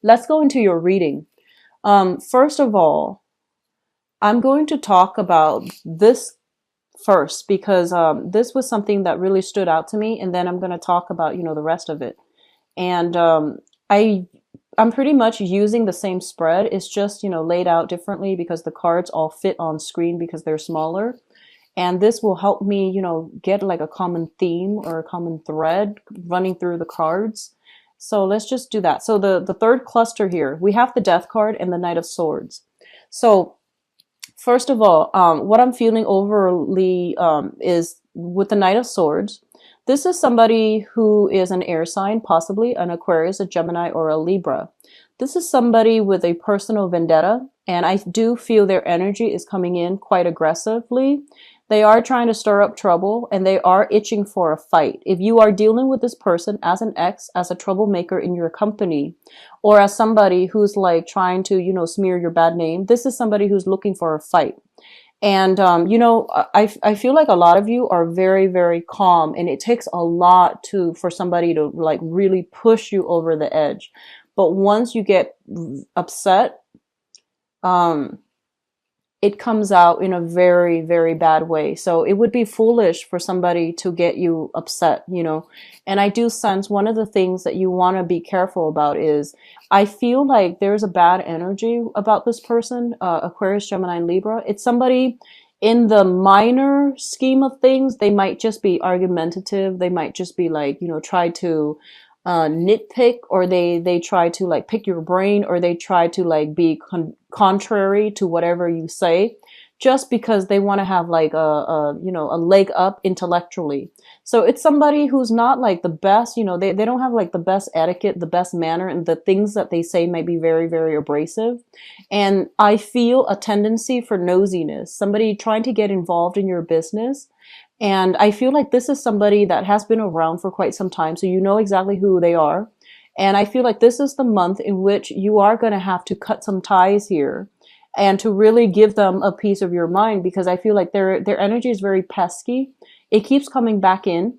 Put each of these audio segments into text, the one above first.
let's go into your reading. First of all, I'm going to talk about this first because this was something that really stood out to me, and then I'm going to talk about, the rest of it. And I I'm pretty much using the same spread. It's just, laid out differently because the cards all fit on screen because they're smaller. And this will help me, get like a common theme or a common thread running through the cards. So let's just do that. So the third cluster here, we have the Death card and the Knight of Swords. So first of all, what I'm feeling overly is with the Knight of Swords. This is somebody who is an air sign, possibly an Aquarius, a Gemini, or a Libra. This is somebody with a personal vendetta, and I do feel their energy is coming in quite aggressively. They are trying to stir up trouble, and they are itching for a fight. If you are dealing with this person as an ex, as a troublemaker in your company, or as somebody who's like trying to, smear your bad name, this is somebody who's looking for a fight. And, I feel like a lot of you are very, very calm, and it takes a lot for somebody to like really push you over the edge. But once you get upset, it comes out in a very, very bad way. So it would be foolish for somebody to get you upset, And I do sense one of the things that you want to be careful about is I feel like there's a bad energy about this person, Aquarius, Gemini, and Libra. It's somebody in the minor scheme of things. They might just be argumentative. They might just be like, try to nitpick, or they try to like pick your brain, or they try to like be contrary to whatever you say, just because they want to have like a leg up intellectually. So it's somebody who's not like the best, they don't have like the best etiquette, the best manner, and the things that they say might be very, very abrasive. And I feel a tendency for nosiness, somebody trying to get involved in your business. And I feel like this is somebody that has been around for quite some time, so you know exactly who they are. And I feel like this is the month in which you are going to have to cut some ties here and to really give them a piece of your mind, because I feel like their energy is very pesky. It keeps coming back in.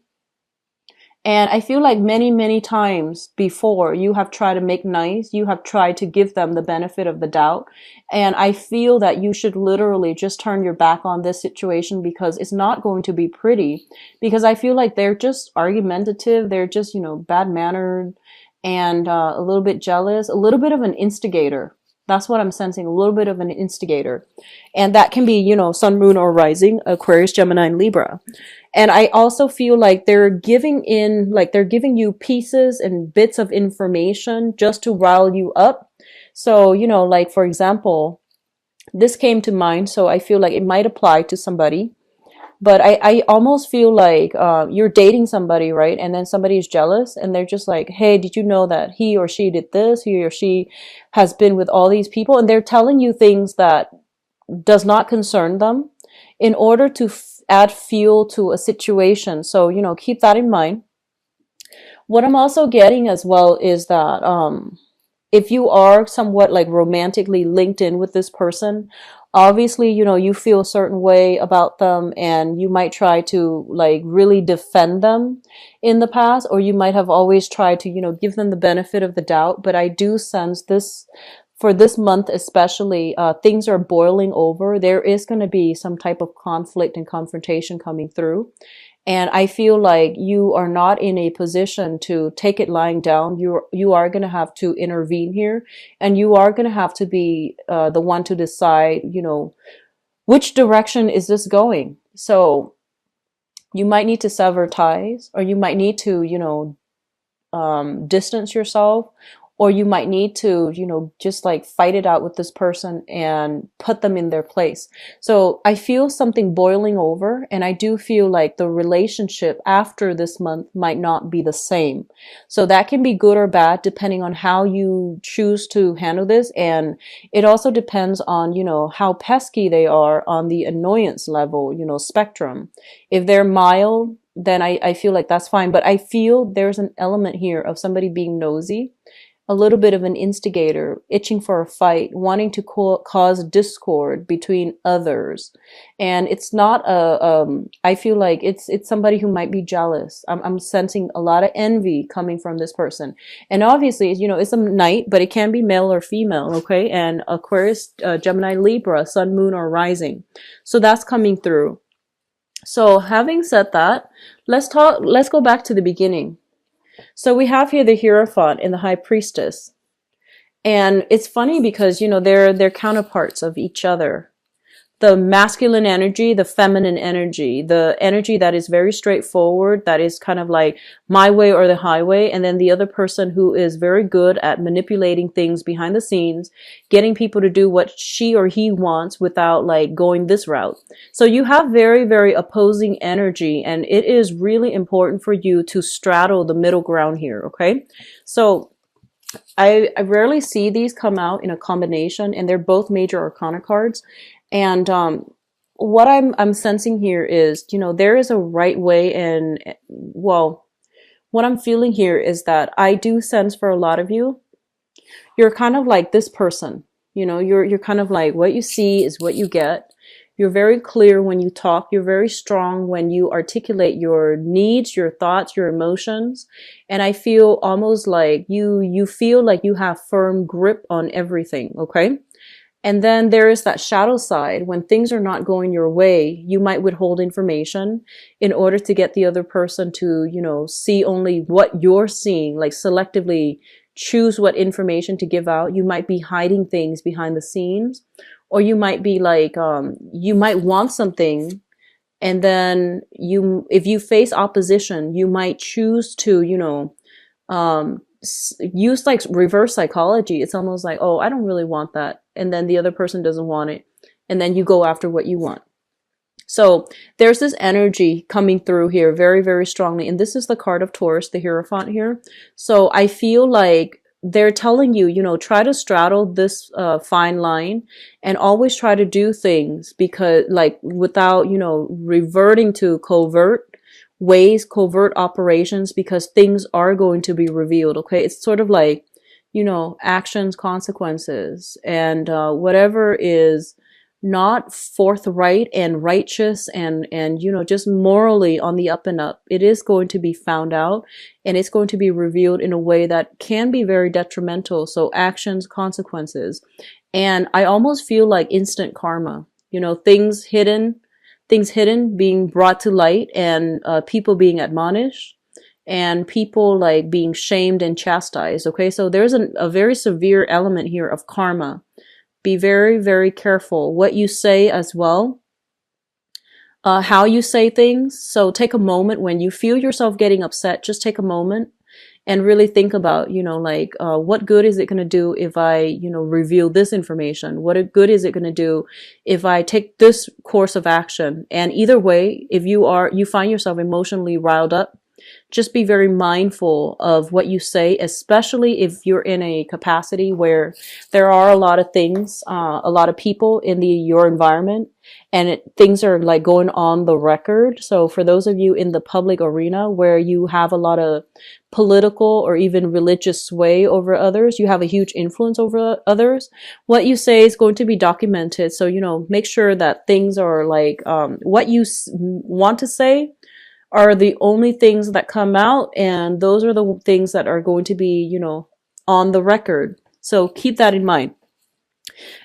And I feel like many, many times before you have tried to make nice, you have tried to give them the benefit of the doubt. And I feel that you should literally just turn your back on this situation, because it's not going to be pretty, because I feel like they're just argumentative. They're just, bad mannered and a little bit jealous, a little bit of an instigator. That's what I'm sensing, a little bit of an instigator. And that can be, sun, moon, or rising, Aquarius, Gemini, and Libra. And I also feel like they're giving you pieces and bits of information just to rile you up. So, like for example, this came to mind, so I feel like it might apply to somebody. But I almost feel like you're dating somebody, right? And then somebody is jealous, and they're just like, hey, did you know that he or she did this? He or she has been with all these people. And they're telling you things that does not concern them in order to add fuel to a situation. So, keep that in mind. What I'm also getting as well is that if you are somewhat like romantically linked in with this person, obviously, you feel a certain way about them, and you might try to like really defend them in the past, or you might have always tried to, give them the benefit of the doubt. But I do sense this for this month, especially, things are boiling over. There is going to be some type of conflict and confrontation coming through. And I feel like you are not in a position to take it lying down. You are going to have to intervene here, and you are going to have to be the one to decide, which direction is this going. So you might need to sever ties, or you might need to, distance yourself, or you might need to, just like fight it out with this person and put them in their place. So I feel something boiling over, and I do feel like the relationship after this month might not be the same. So that can be good or bad depending on how you choose to handle this. And it also depends on, how pesky they are on the annoyance level, spectrum. If they're mild, then I feel like that's fine. But I feel there's an element here of somebody being nosy. a little bit of an instigator, itching for a fight, wanting to cause discord between others. And it's not I feel like it's somebody who might be jealous. I'm sensing a lot of envy coming from this person. And obviously, you know, it's a night, but it can be male or female, okay? And Aquarius, Gemini, Libra, sun, moon, or rising. So that's coming through. So having said that, let's go back to the beginning. So we have here the Hierophant and the High Priestess. And it's funny because, you know, they're counterparts of each other. The masculine energy, the feminine energy, the energy that is very straightforward, that is kind of like my way or the highway. And then the other person who is very good at manipulating things behind the scenes, getting people to do what she or he wants without like going this route. So you have very, very opposing energy, and it is really important for you to straddle the middle ground here. Okay. So I rarely see these come out in a combination, and they're both major arcana cards. And what I'm sensing here is, you know, there is a right way, and well, what I'm feeling here is that I do sense for a lot of you, you're kind of like this person, you know, you're kind of like what you see is what you get. You're very clear when you talk. You're very strong when you articulate your needs, your thoughts, your emotions. And I feel almost like you feel like you have firm grip on everything. Okay. And then there is that shadow side. When things are not going your way, you might withhold information in order to get the other person to, you know, see only what you're seeing, like selectively choose what information to give out. You might be hiding things behind the scenes, or you might be like, you might want something, and then if you face opposition, you might choose to, you know, use like reverse psychology. It's almost like, oh, I don't really want that. And then the other person doesn't want it. And then you go after what you want. So there's this energy coming through here very, very strongly. And this is the card of Taurus, the Hierophant here. So I feel like they're telling you, you know, try to straddle this fine line, and always try to do things because like without, you know, reverting to covert ways, covert operations, because things are going to be revealed. Okay. It's sort of like, you know, actions, consequences, and whatever is not forthright and righteous and, you know, just morally on the up and up, it is going to be found out, and it's going to be revealed in a way that can be very detrimental. So actions, consequences. And I almost feel like instant karma, you know, things hidden being brought to light, and people being admonished, and people like being shamed and chastised. Okay. So there's a very severe element here of karma. Be very, very careful what you say as well, how you say things. So take a moment when you feel yourself getting upset, just take a moment and really think about, you know, like, what good is it going to do if I, you know, reveal this information? What good is it going to do if I take this course of action? And either way, if you find yourself emotionally riled up, just be very mindful of what you say, especially if you're in a capacity where there are a lot of things, a lot of people in your environment, and things are like going on the record. So for those of you in the public arena where you have a lot of political or even religious sway over others, you have a huge influence over others, what you say is going to be documented. So, you know, make sure that things are like, what you want to say are the only things that come out, and those are the things that are going to be, you know, on the record. So keep that in mind.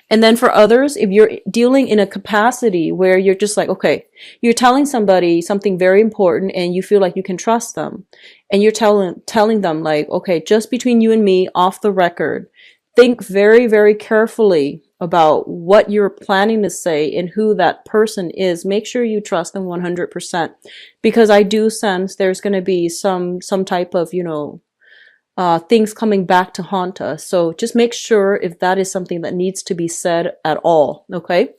And then for others, if you're dealing in a capacity where you're just like, okay, you're telling somebody something very important and you feel like you can trust them, and you're telling them like, okay, just between you and me, off the record, think very, very carefully about what you're planning to say and who that person is. Make sure you trust them 100%, because I do sense there's going to be some type of, you know, things coming back to haunt us. So just make sure if that is something that needs to be said at all. Okay.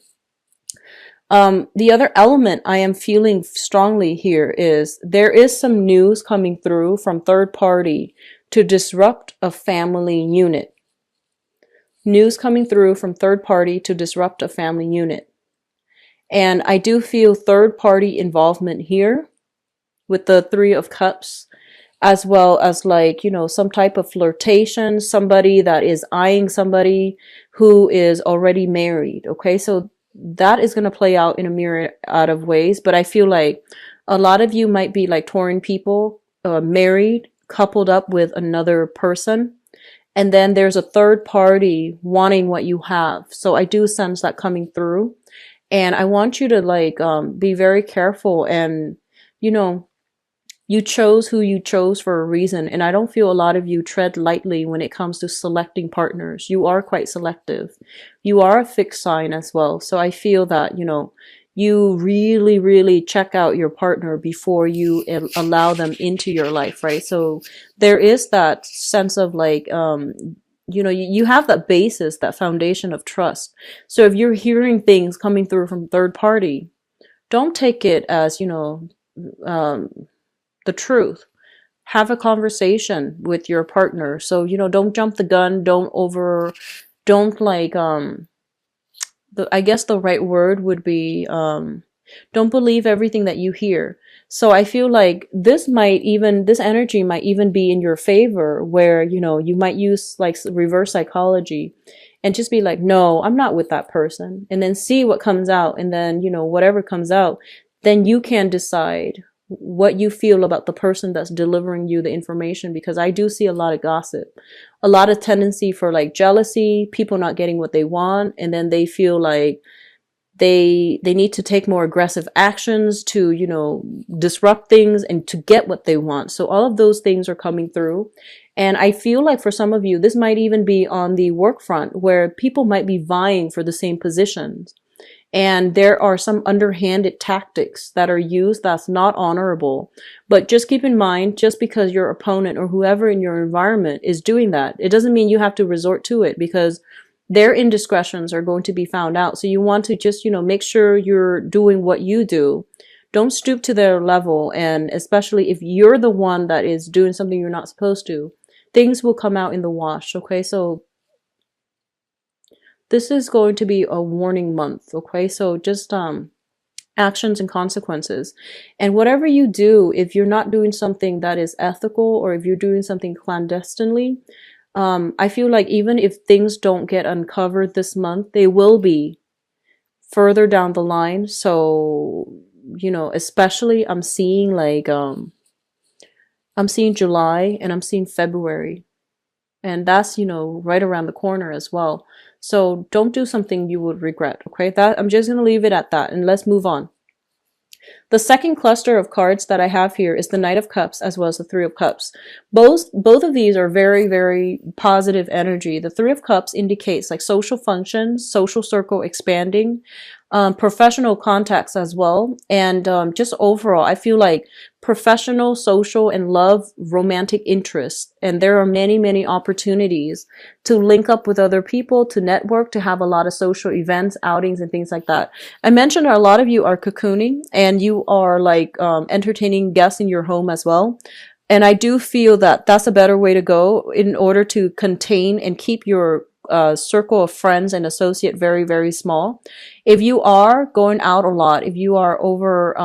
The other element I am feeling strongly here is there is some news coming through from third party to disrupt a family unit. News coming through from third party to disrupt a family unit. And I do feel third party involvement here with the Three of Cups. as well as like, you know, some type of flirtation, somebody that is eyeing somebody who is already married. Okay. So that is going to play out in a myriad of ways. But I feel like a lot of you might be like Tauran people, married, coupled up with another person. And then there's a third party wanting what you have. So I do sense that coming through. And I want you to like, be very careful. And, you know, you chose who you chose for a reason. And I don't feel a lot of you tread lightly when it comes to selecting partners. You are quite selective. You are a fixed sign as well. So I feel that, you know, you really, really check out your partner before you allow them into your life, right? So there is that sense of like, you know, you have that basis, that foundation of trust. So if you're hearing things coming through from third party, don't take it as, you know, the truth. Have a conversation with your partner. So, you know, don't jump the gun. Don't like, I guess the right word would be, don't believe everything that you hear. So I feel like this energy might even be in your favor, where, you know, you might use like reverse psychology and just be like, no, I'm not with that person. And then see what comes out. And then, you know, whatever comes out, then you can decide what you feel about the person that's delivering you the information. Because I do see a lot of gossip, a lot of tendency for like jealousy, people not getting what they want, and then they feel like they need to take more aggressive actions to, you know, disrupt things and to get what they want. So all of those things are coming through. And I feel like for some of you, this might even be on the work front, where people might be vying for the same positions. And there are some underhanded tactics that are used that's not honorable. But just keep in mind, just because your opponent or whoever in your environment is doing that, it doesn't mean you have to resort to it, because their indiscretions are going to be found out. So you want to just, you know, make sure you're doing what you do. Don't stoop to their level. And especially if you're the one that is doing something you're not supposed to, things will come out in the wash. Okay. So this is going to be a warning month. Okay. So just, actions and consequences. And whatever you do, if you're not doing something that is ethical, or if you're doing something clandestinely, I feel like even if things don't get uncovered this month, they will be further down the line. So, you know, especially I'm seeing like, I'm seeing July and I'm seeing February, and that's, you know, right around the corner as well. So don't do something you would regret. Okay. That I'm just going to leave it at that, and let's move on. The second cluster of cards that I have here is the Knight of Cups as well as the Three of Cups. Both of these are very, very positive energy. The Three of Cups indicates like social functions, social circle expanding, professional contacts as well. And just overall, I feel like professional, social, and love, romantic interests. And there are many, many opportunities to link up with other people, to network, to have a lot of social events, outings, and things like that. I mentioned a lot of you are cocooning, and you are like entertaining guests in your home as well. And I do feel that that's a better way to go in order to contain and keep your circle of friends and associate very, very small. If you are going out a lot, if you are over,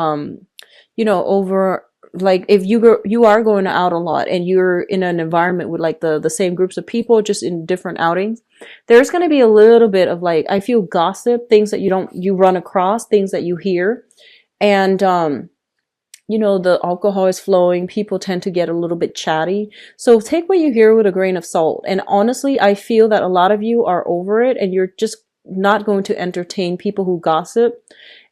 you know, over, like if you are going out a lot and you're in an environment with like the same groups of people, just in different outings, there's going to be a little bit of like, I feel gossip, things that you run across, things that you hear. And, you know, the alcohol is flowing. People tend to get a little bit chatty. So take what you hear with a grain of salt. And honestly, I feel that a lot of you are over it, and you're just not going to entertain people who gossip.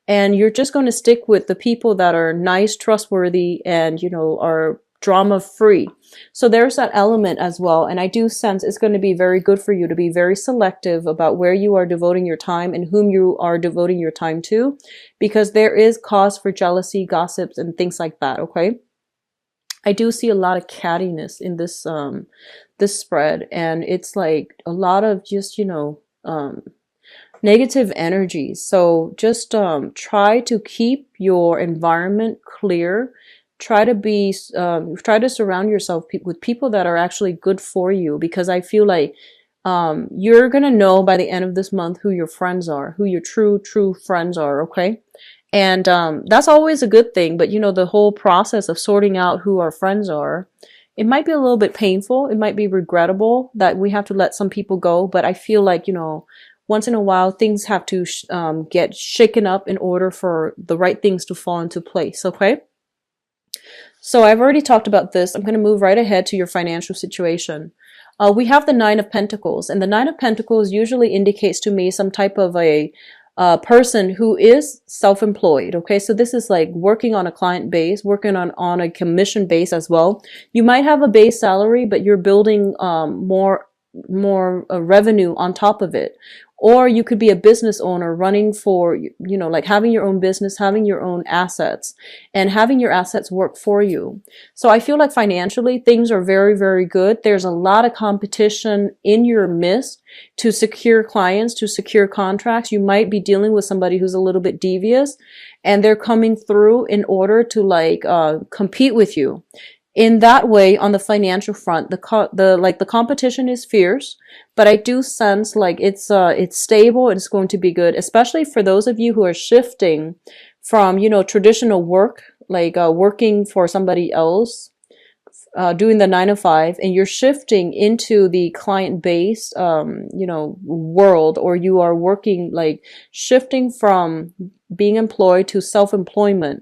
And you're just going to stick with the people that are nice, trustworthy, and, you know, are drama free. So there's that element as well. And I do sense it's going to be very good for you to be very selective about where you are devoting your time and whom you are devoting your time to, because there is cause for jealousy, gossips, and things like that. Okay. I do see a lot of cattiness in this, this spread. And it's like a lot of just, you know, negative energies. So just, try to keep your environment clear. Try to surround yourself with people that are actually good for you, because I feel like you're gonna know by the end of this month who your friends are, who your true friends are. Okay. And that's always a good thing. But you know, the whole process of sorting out who our friends are It might be a little bit painful. It might be regrettable that we have to let some people go. But I feel like, you know, once in a while, things have to get shaken up in order for the right things to fall into place. Okay. So I've already talked about this. I'm going to move right ahead to your financial situation. We have the Nine of Pentacles, and the Nine of Pentacles usually indicates to me some type of a person who is self-employed. Okay, so this is like working on a client base, working on a commission base as well. You might have a base salary, but you're building more revenue on top of it. Or you could be a business owner running for, you know, like having your own business, having your own assets, and having your assets work for you. So I feel like financially things are very, very good. There's a lot of competition in your midst to secure clients, to secure contracts. You might be dealing with somebody who's a little bit devious, and they're coming through in order to like compete with you. In that way, on the financial front, the competition is fierce, but I do sense like it's stable and it's going to be good, especially for those of you who are shifting from, you know, traditional work, like working for somebody else, doing the 9 to 5, and you're shifting into the client-based, you know, world, or you are working, like shifting from being employed to self-employment.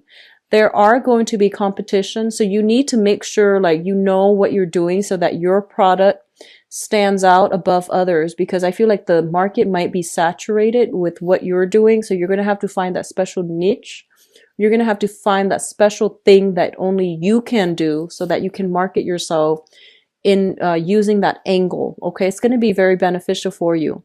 There are going to be competition, so you need to make sure like you know what you're doing so that your product stands out above others, because I feel like the market might be saturated with what you're doing. So you're going to have to find that special niche. You're going to have to find that special thing that only you can do so that you can market yourself in using that angle. Okay, it's going to be very beneficial for you.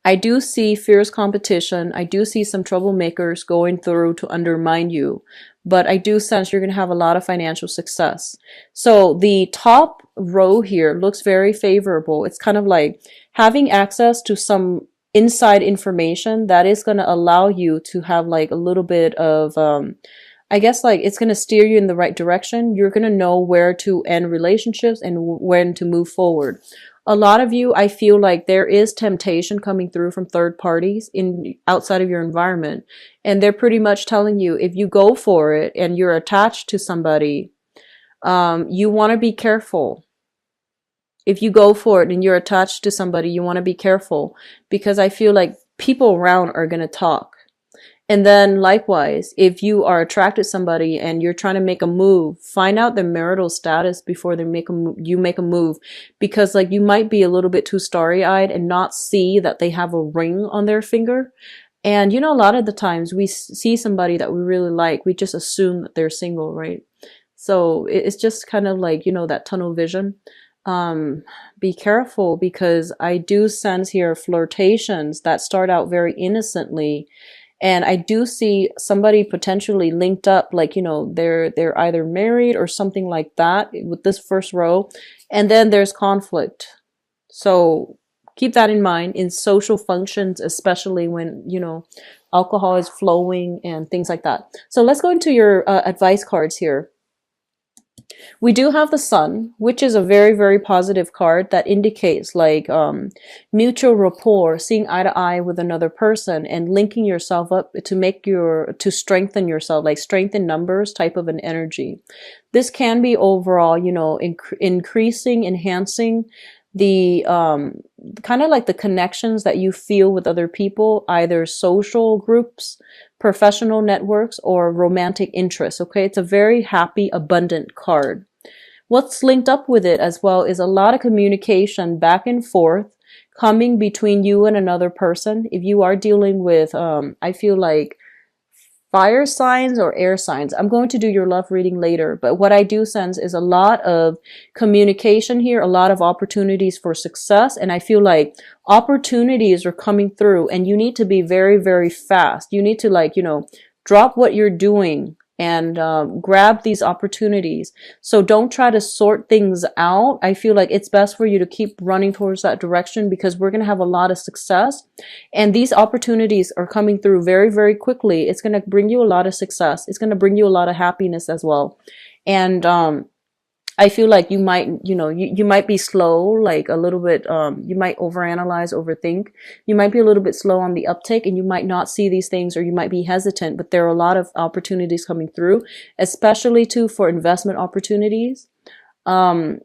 I do see fierce competition. I do see some troublemakers going through to undermine you, but I do sense you're going to have a lot of financial success. So the top row here looks very favorable. It's kind of like having access to some inside information that is going to allow you to have like a little bit of, I guess like it's going to steer you in the right direction. You're going to know where to end relationships and when to move forward. A lot of you, I feel like there is temptation coming through from third parties outside of your environment. And they're pretty much telling you, if you go for it and you're attached to somebody, you want to be careful. If you go for it and you're attached to somebody, you want to be careful, because I feel like people around are going to talk. And then likewise, if you are attracted to somebody and you're trying to make a move, find out their marital status before they you make a move, because like you might be a little bit too starry-eyed and not see that they have a ring on their finger. And you know, a lot of the times we see somebody that we really like, we just assume that they're single, right? So it's just kind of like, you know, that tunnel vision. Be careful, because I do sense here flirtations that start out very innocently. And I do see somebody potentially linked up, like, you know, they're either married or something like that with this first row. And then there's conflict. So keep that in mind in social functions, especially when, you know, alcohol is flowing and things like that. So let's go into your advice cards here. We do have the Sun, which is a very, very positive card that indicates like mutual rapport, seeing eye to eye with another person and linking yourself up to strengthen yourself, like strengthen numbers type of an energy. This can be overall, you know, increasing, enhancing the kind of like the connections that you feel with other people, either social groups, professional networks, or romantic interests. Okay, it's a very happy, abundant card. What's linked up with it as well is a lot of communication back and forth coming between you and another person. If you are dealing with, I feel like fire signs or air signs. I'm going to do your love reading later, but what I do sense is a lot of communication here, a lot of opportunities for success, and I feel like opportunities are coming through, and you need to be very, very fast. You need to, like, you know, drop what you're doing and grab these opportunities. So don't try to sort things out. I feel like it's best for you to keep running towards that direction, because we're going to have a lot of success, and these opportunities are coming through very, very quickly. It's going to bring you a lot of success. It's going to bring you a lot of happiness as well. And I feel like you might, you know, you might be slow, like a little bit, you might overanalyze, overthink. You might be a little bit slow on the uptake, and you might not see these things, or you might be hesitant, but there are a lot of opportunities coming through, especially too for investment opportunities. Um,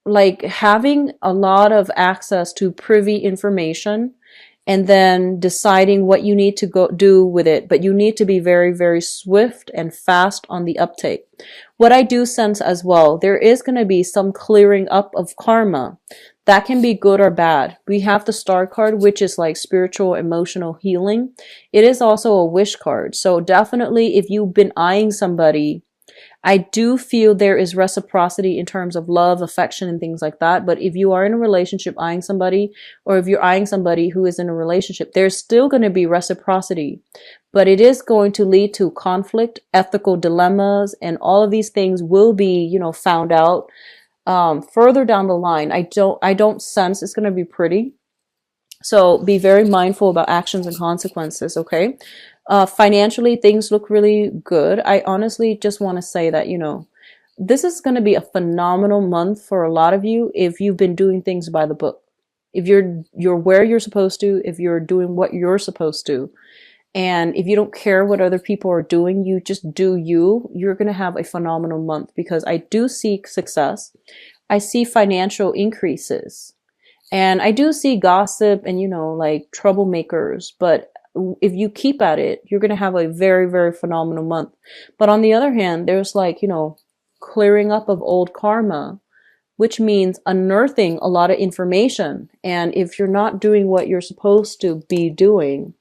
like having a lot of access to privy information and then deciding what you need to go do with it. But you need to be very, very swift and fast on the uptake. What I do sense as well, there is going to be some clearing up of karma. That can be good or bad. We have the star card, which is like spiritual, emotional healing. It is also a wish card. So definitely if you've been eyeing somebody, I do feel there is reciprocity in terms of love, affection, and things like that. But if you are in a relationship eyeing somebody, or if you're eyeing somebody who is in a relationship, there's still going to be reciprocity. But it is going to lead to conflict, ethical dilemmas, and all of these things will be, you know, found out further down the line. I don't sense it's going to be pretty. So be very mindful about actions and consequences, okay? Financially, things look really good. I honestly just want to say that, you know, this is going to be a phenomenal month for a lot of you if you've been doing things by the book. If you're where you're supposed to, if you're doing what you're supposed to, and if you don't care what other people are doing, you just do you, you're going to have a phenomenal month because I do see success. I see financial increases. And I do see gossip and, you know, like troublemakers, but if you keep at it, you're going to have a very, very phenomenal month. But on the other hand, there's like, you know, clearing up of old karma, which means unearthing a lot of information. And if you're not doing what you're supposed to be doing,